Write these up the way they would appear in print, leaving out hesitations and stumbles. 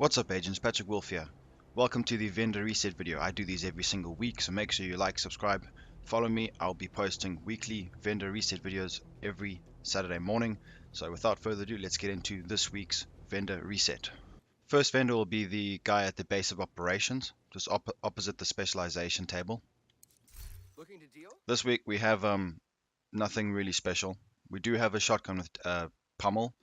What's up agents, Patrick Wolf here. Welcome to the vendor reset video. I do these every single week, so make sure you like, subscribe, follow me. I'll be posting weekly vendor reset videos every Saturday morning. So without further ado, let's get into this week's vendor reset. First vendor will be the guy at the base of operations, just opposite the specialization table. Looking to deal? This week we have nothing really special. We do have a shotgun with pummel.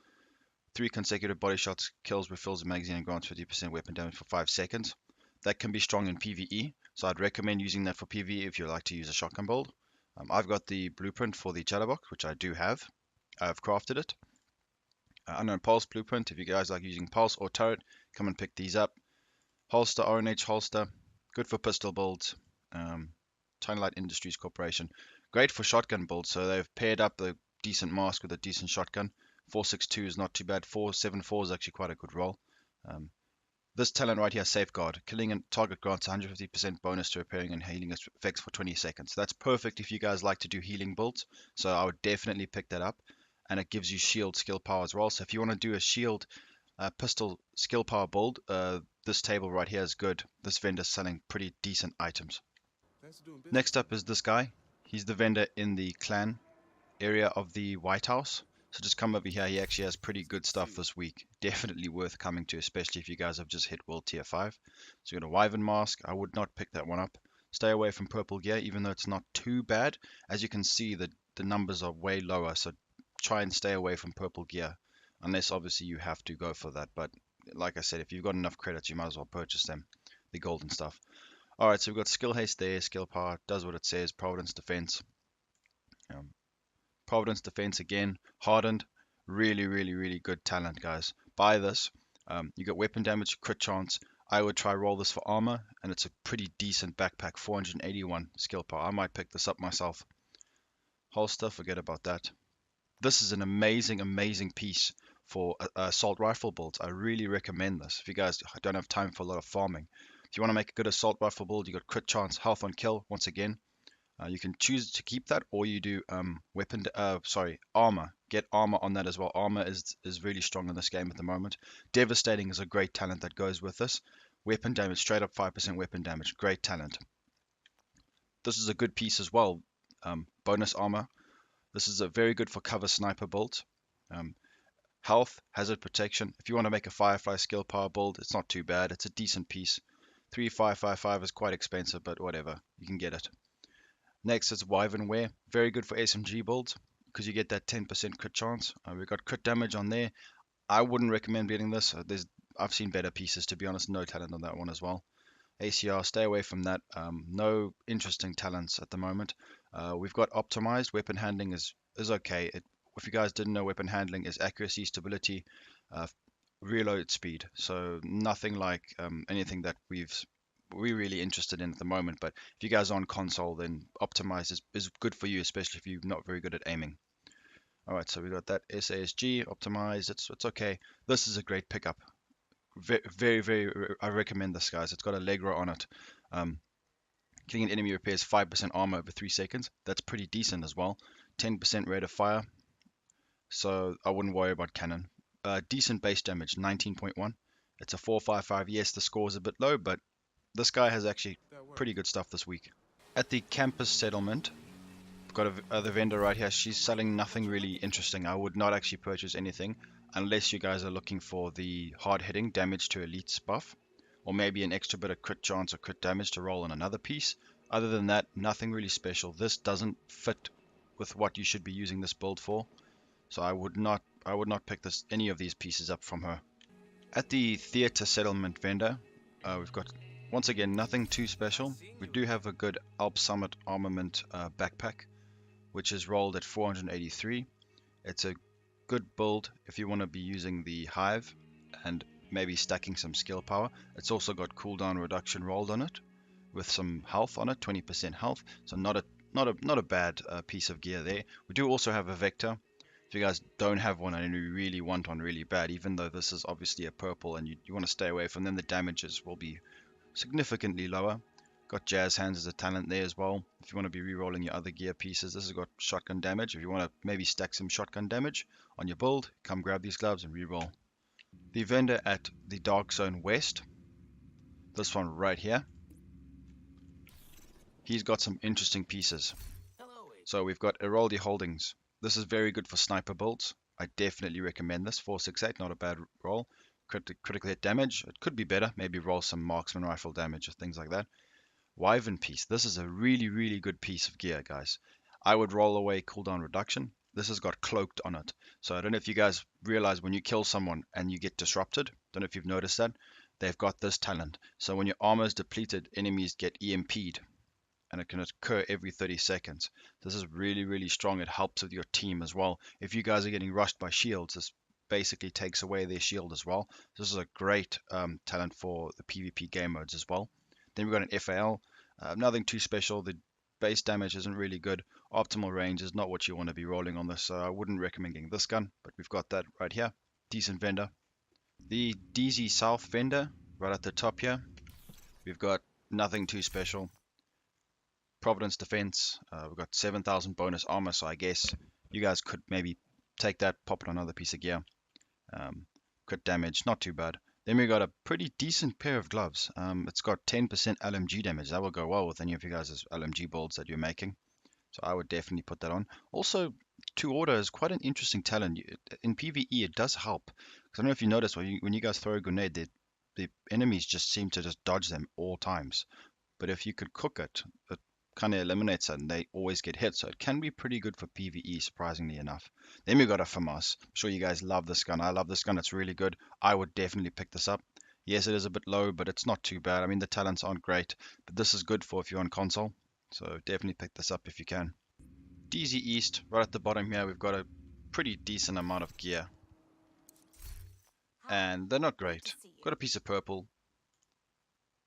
3 consecutive body shots kills, refills the magazine, and grants 50% weapon damage for 5 seconds. That can be strong in PvE, so I'd recommend using that for PvE if you like to use a shotgun build. I've got the blueprint for the chatterbox, which I do have. I've crafted it. Unknown Pulse blueprint, if you guys like using Pulse or Turret, come and pick these up. Holster, RNH holster, good for pistol builds. Tiny Light Industries Corporation, great for shotgun builds, so they've paired up a decent mask with a decent shotgun. 462 is not too bad. 474 is actually quite a good roll. This talent right here, Safeguard. Killing a target grants 150% bonus to repairing and healing effects for 20 seconds. That's perfect if you guys like to do healing builds. So I would definitely pick that up. And it gives you shield skill power as well. So if you want to do a shield pistol skill power build, this table right here is good. This vendor's selling pretty decent items. Next up is this guy. He's the vendor in the clan area of the White House. So just come over here. He actually has pretty good stuff this week. Definitely worth coming to, especially if you guys have just hit World Tier 5. So you got a Wyvern Mask. I would not pick that one up. Stay away from purple gear, even though it's not too bad. As you can see, the numbers are way lower, so try and stay away from purple gear. Unless obviously you have to go for that. But like I said, if you've got enough credits, you might as well purchase them. The golden stuff. Alright, so we've got Skill Haste there, Skill Power, does what it says, Providence Defense. Providence Defense again, hardened, really good talent, guys. Buy this. You got weapon damage, crit chance. I would try roll this for armor, and it's a pretty decent backpack, 481 skill power. I might pick this up myself. Holster, forget about that. This is an amazing piece for assault rifle builds. I really recommend this. If you guys don't have time for a lot of farming, if you want to make a good assault rifle build, you got crit chance, health on kill. Once again, you can choose to keep that, or you do armor. Get armor on that as well. Armor is really strong in this game at the moment. Devastating is a great talent that goes with this. Weapon damage, straight up 5% weapon damage. Great talent. This is a good piece as well. Bonus armor. This is a very good for cover sniper builds. Health, hazard protection. If you want to make a Firefly skill power build, it's not too bad. It's a decent piece. 3555 is quite expensive, but whatever. You can get it. Next is Wyvern Wear, very good for SMG builds because you get that 10% crit chance. We've got crit damage on there. I wouldn't recommend getting this. I've seen better pieces, to be honest. No talent on that one as well. ACR, stay away from that. No interesting talents at the moment. We've got optimized. Weapon handling is okay. If you guys didn't know, weapon handling is accuracy, stability, reload speed. So nothing like anything that we're really interested in at the moment. But if you guys are on console, then optimize is good for you, especially if you're not very good at aiming. All right, so we got that SASG optimized. It's okay. This is a great pickup. Very, I recommend this, guys. It's got a Legro on it. Killing an enemy repairs 5% armor over 3 seconds. That's pretty decent as well. 10% rate of fire. So I wouldn't worry about cannon. Decent base damage, 19.1. It's a 455. Yes, the score is a bit low, but this guy has actually pretty good stuff this week. At the campus settlement, I've got other vendor right here. She's selling nothing really interesting. I would not actually purchase anything unless you guys are looking for the hard hitting damage to elites buff, or maybe an extra bit of crit chance or crit damage to roll on another piece. Other than that, nothing really special. This doesn't fit with what you should be using this build for, so I would not pick any of these pieces up from her. At the theater settlement vendor, we've got, once again, nothing too special. We do have a good Alp Summit armament backpack, which is rolled at 483. It's a good build if you want to be using the Hive and maybe stacking some skill power. It's also got cooldown reduction rolled on it with some health on it, 20% health. So not a bad piece of gear there. We do also have a Vector. If you guys don't have one and you really want one really bad, even though this is obviously a purple and you want to stay away from them, the damages will be significantly lower. Got Jazz Hands as a talent there as well. If you want to be re-rolling your other gear pieces, this has got shotgun damage. If you want to maybe stack some shotgun damage on your build, come grab these gloves and re-roll. The vendor at the Dark Zone West, this one right here, he's got some interesting pieces. Hello, So we've got Eroldi Holdings. This is very good for sniper builds. I definitely recommend this. 468, not a bad roll. Critical hit damage, it could be better. Maybe roll some marksman rifle damage or things like that. Wyvern piece. This is a really, really good piece of gear, guys. I would roll away cooldown reduction. This has got cloaked on it. So I don't know if you guys realize when you kill someone and you get disrupted. Don't know if you've noticed that. They've got this talent. So when your armor is depleted, enemies get EMP'd, and it can occur every 30 seconds. This is really, really strong. It helps with your team as well. If you guys are getting rushed by shields, this basically takes away their shield as well. This is a great talent for the PvP game modes as well. Then we've got an FAL. Nothing too special. The base damage isn't really good. Optimal range is not what you want to be rolling on this, so I wouldn't recommend getting this gun, but we've got that right here. Decent vendor. The DZ South vendor, right at the top here. We've got nothing too special. Providence Defense, we've got 7,000 bonus armor, so I guess you guys could maybe take that, pop it on another piece of gear. Crit damage, not too bad. Then we got a pretty decent pair of gloves. It's got 10% LMG damage. That will go well with any of you guys' LMG builds that you're making. So I would definitely put that on. Also, to order is quite an interesting talent. In PvE, it does help. Because I don't know if you notice when you guys throw a grenade, the enemies just seem to just dodge them all times. But if you could cook it, it kind of eliminates it and they always get hit. So it can be pretty good for PvE, surprisingly enough. Then we got a FAMAS. I'm sure you guys love this gun. I love this gun. It's really good. I would definitely pick this up. Yes, it is a bit low, but it's not too bad. I mean, the talents aren't great, but this is good for if you're on console. So definitely pick this up if you can. DZ East, right at the bottom here, we've got a pretty decent amount of gear. And they're not great. Got a piece of purple.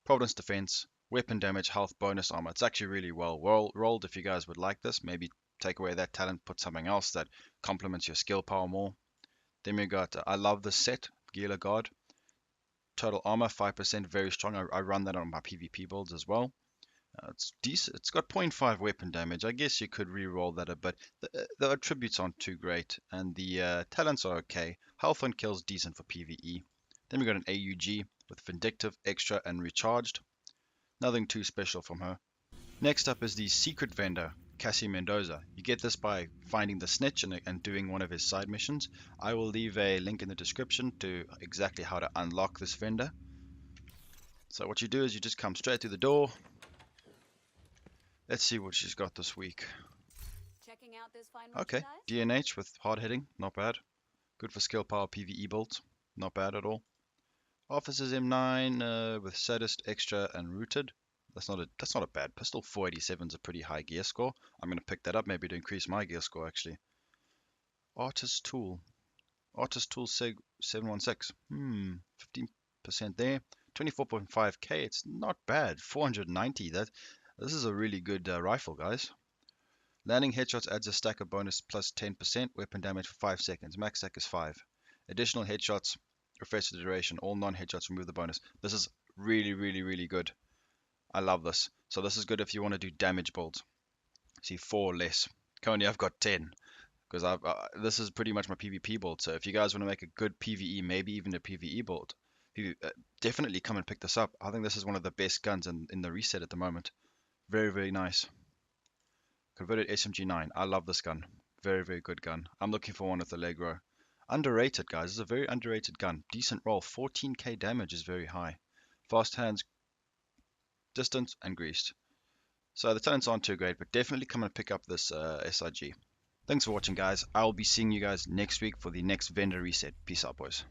Providence Defense. Weapon damage, health, bonus armor. It's actually really well rolled if you guys would like this. Maybe take away that talent, put something else that complements your skill power more. Then we got, I love this set, Gila Guard. Total armor, 5%, very strong. I run that on my PvP builds as well. It's decent. It's got 0.5 weapon damage. I guess you could re-roll that a bit. The attributes aren't too great, and the talents are okay. Health on kills decent for PvE. Then we got an AUG with Vindictive, Extra, and Recharged. Nothing too special from her. Next up is the secret vendor, Cassie Mendoza. You get this by finding the snitch and doing one of his side missions. I will leave a link in the description to exactly how to unlock this vendor. So what you do is you just come straight through the door. Let's see what she's got this week. Checking out this fine Okay, DNH with hard hitting, not bad. Good for skill power PvE builds, not bad at all. Officers M9 with Sadist, Extra, and Rooted. That's not a bad pistol. 487 is a pretty high gear score. I'm gonna pick that up maybe to increase my gear score actually. Artist Tool Seg 716. 15% there. 24.5k. It's not bad. 490. This is a really good rifle, guys. Landing headshots adds a stack of bonus plus 10%. Weapon damage for 5 seconds. Max stack is 5. Additional headshots refresh the duration. All non-headshots remove the bonus. This is really, really, really good. I love this. So this is good if you want to do damage builds. See, 4 less. Currently I've got 10 because this is pretty much my PvP build. So if you guys want to make a good PvE, maybe even a PvE build, definitely come and pick this up. I think this is one of the best guns in the reset at the moment. Very, very nice. Converted SMG9. I love this gun. Very, very good gun. I'm looking for one with Allegro. Underrated, guys. This is a very underrated gun. Decent roll. 14k damage is very high. Fast hands, distance, and greased. So the talents aren't too great, but definitely come and pick up this SIG. Thanks for watching, guys. I'll be seeing you guys next week for the next vendor reset. Peace out, boys.